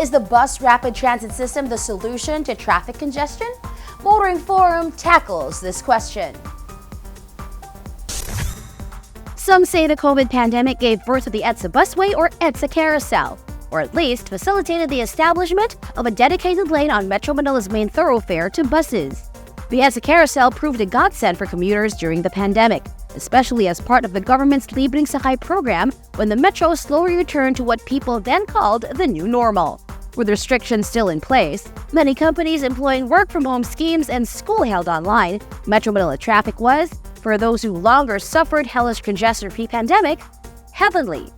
Is the bus rapid transit system the solution to traffic congestion? Motoring Forum tackles this question. Some say the COVID pandemic gave birth to the EDSA busway or EDSA Carousel, or at least facilitated the establishment of a dedicated lane on Metro Manila's main thoroughfare to buses. The EDSA Carousel proved a godsend for commuters during the pandemic, especially as part of the government's Libreng Sakay program when the metro slowly returned to what people then called the new normal. With restrictions still in place, many companies employing work-from-home schemes and school held online, Metro Manila traffic was, for those who longer suffered hellish congestion pre-pandemic, heavenly.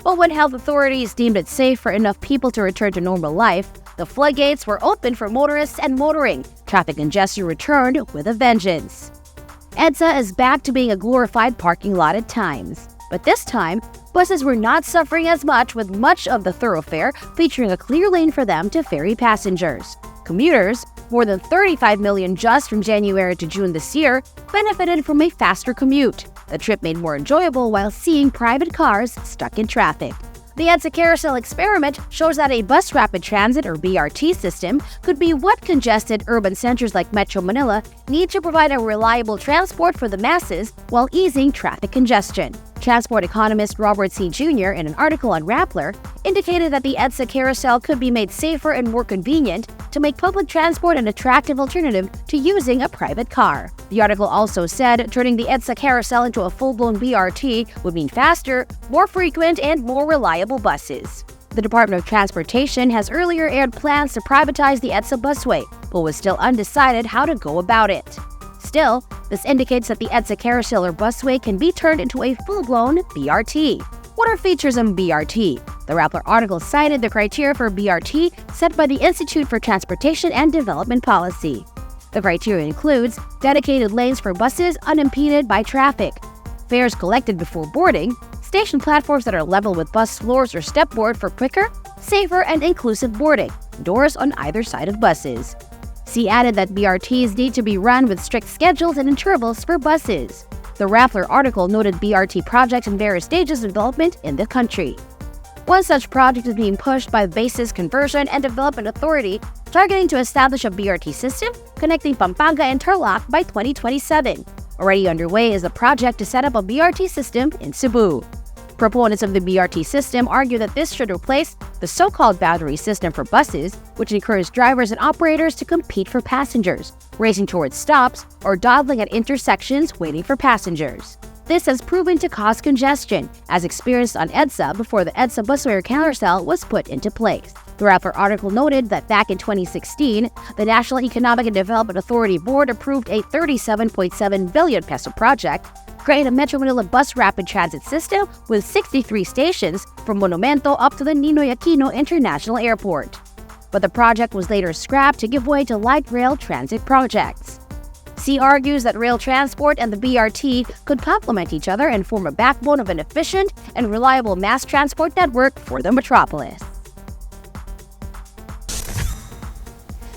But when health authorities deemed it safe for enough people to return to normal life, the floodgates were opened for motorists and motoring. Traffic congestion returned with a vengeance. EDSA is back to being a glorified parking lot at times. But this time, buses were not suffering as much, with much of the thoroughfare featuring a clear lane for them to ferry passengers. Commuters, more than 35 million just from January to June this year, benefited from a faster commute. The trip made more enjoyable while seeing private cars stuck in traffic. The EDSA Carousel experiment shows that a bus rapid transit or BRT system could be what congested urban centers like Metro Manila need to provide a reliable transport for the masses while easing traffic congestion. Transport economist Robert C. Jr., in an article on Rappler, indicated that the EDSA Carousel could be made safer and more convenient to make public transport an attractive alternative to using a private car. The article also said turning the EDSA Carousel into a full-blown BRT would mean faster, more frequent, and more reliable buses. The Department of Transportation has earlier aired plans to privatize the EDSA busway, but was still undecided how to go about it. Still, this indicates that the EDSA Carousel or busway can be turned into a full-blown BRT. What are features of BRT? The Rappler article cited the criteria for BRT set by the Institute for Transportation and Development Policy. The criteria includes dedicated lanes for buses unimpeded by traffic, fares collected before boarding, station platforms that are level with bus floors or stepboard for quicker, safer, and inclusive boarding, doors on either side of buses. C added that BRTs need to be run with strict schedules and intervals for buses. The Rappler article noted BRT projects in various stages of development in the country. One such project is being pushed by the Basis Conversion and Development Authority, targeting to establish a BRT system connecting Pampanga and Tarlac by 2027. Already underway is a project to set up a BRT system in Cebu. Proponents of the BRT system argue that this should replace the so-called boundary system for buses, which encourages drivers and operators to compete for passengers, racing towards stops or dawdling at intersections waiting for passengers. This has proven to cause congestion, as experienced on EDSA before the EDSA busway or carousel was put into place. The Rappler article noted that back in 2016, the National Economic and Development Authority Board approved a 37.7 billion peso project, create a Metro Manila bus rapid transit system with 63 stations from Monumento up to the Ninoy Aquino International Airport. But the project was later scrapped to give way to light rail transit projects. C argues that rail transport and the BRT could complement each other and form a backbone of an efficient and reliable mass transport network for the metropolis.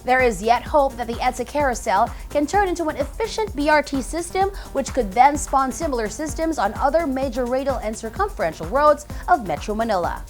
There is yet hope that the EDSA Carousel can turn into an efficient BRT system, which could then spawn similar systems on other major radial and circumferential roads of Metro Manila.